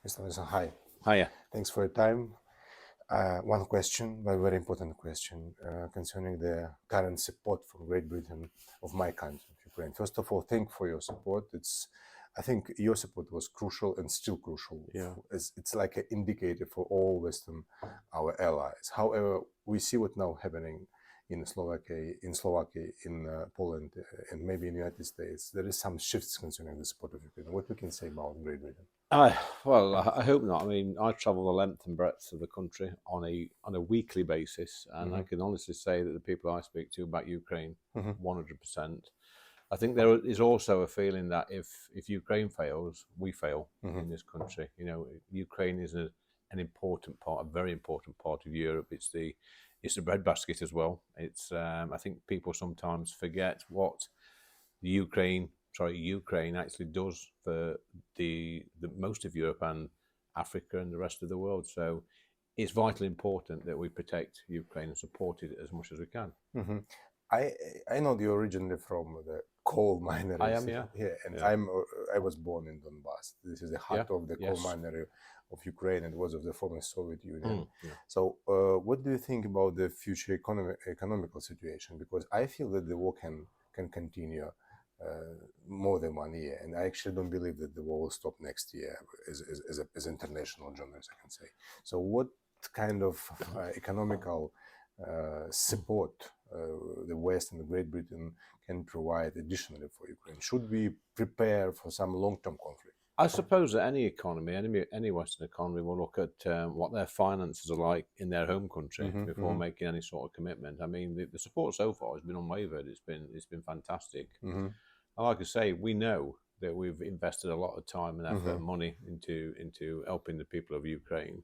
Mr. Nelson, hi. Hiya. Thanks for your time. One question, but very important question, concerning the current support from Great Britain of my country, of Ukraine. First of all, thank for your support. I think your support was crucial and still crucial. Yeah. It's like an indicator for all Western, our allies. However, we see what now happening in Slovakia, in Poland, and maybe in the United States. There is some shifts concerning the support of Ukraine. What we can say about Great Britain? I hope not. I mean, I travel the length and breadth of the country on a weekly basis, and I can honestly say that the people I speak to about Ukraine, 100%. I think there is also a feeling that if Ukraine fails, we fail in this country. You know, Ukraine is an important part, a very important part of Europe. It's the breadbasket as well. I think people sometimes forget what Ukraine actually does for the most of Europe and Africa and the rest of the world. So it's vitally important that we protect Ukraine and support it as much as we can. I know you're originally from the coal miner. I am, yeah. And Yeah. I was born in Donbass. This is the heart of the coal miner of Ukraine, and was of the former Soviet Union. So, what do you think about the future economical situation? Because I feel that the war can continue more than 1 year, and I actually don't believe that the war will stop next year as international journalist, I can say. So, what kind of economical support the West and Great Britain can provide additionally for Ukraine? Should we prepare for some long-term conflict? I suppose that any economy, any Western economy, will look at what their finances are like in their home country before making any sort of commitment. I mean, the support so far has been unwavered. It's been fantastic. And like I say, we know that we've invested a lot of time and effort and money into helping the people of Ukraine.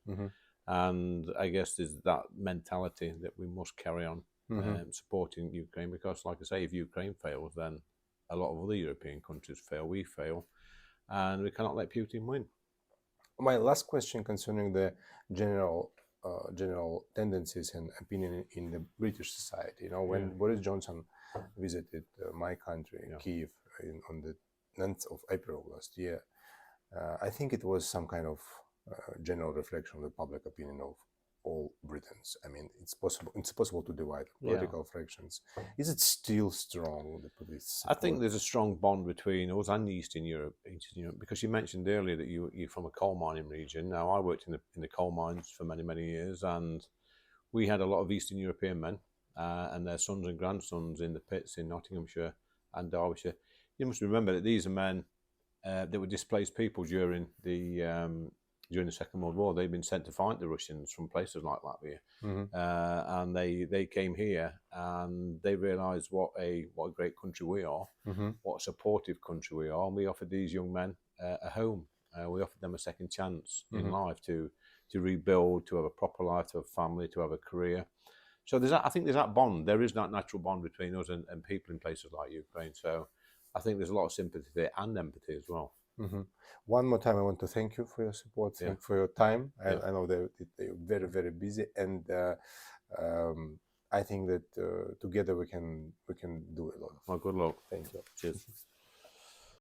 And I guess there's that mentality that we must carry on supporting Ukraine, because, like I say, if Ukraine fails, then a lot of other European countries fail, we fail, and we cannot let Putin win. My last question concerning the general tendencies and opinion in the British society. You know, when Boris Johnson visited my country, Kiev, on the 9th of April last year, I think it was some kind of general reflection of the public opinion of all Britons. I mean, it's possible to divide political fractions. Is it still strong, the police support? I think there's a strong bond between us and Eastern Europe, because you mentioned earlier that you're from a coal mining region. Now, I worked in the coal mines for many years, and we had a lot of Eastern European men and their sons and grandsons in the pits in Nottinghamshire and Derbyshire. You must remember that these are men that were displaced people during the Second World War. They've been sent to fight the Russians from places like Latvia, and they came here and they realised what a great country we are, what a supportive country we are, and we offered these young men a home. We offered them a second chance in life to rebuild, to have a proper life, to have a family, to have a career. So I think there's that bond. There is that natural bond between us and people in places like Ukraine. So I think there's a lot of sympathy there and empathy as well. One more time, I want to thank you for your support, thank you for your time. I know they're very busy, and I think that together we can do a lot. Well, good luck. Thank you. Cheers.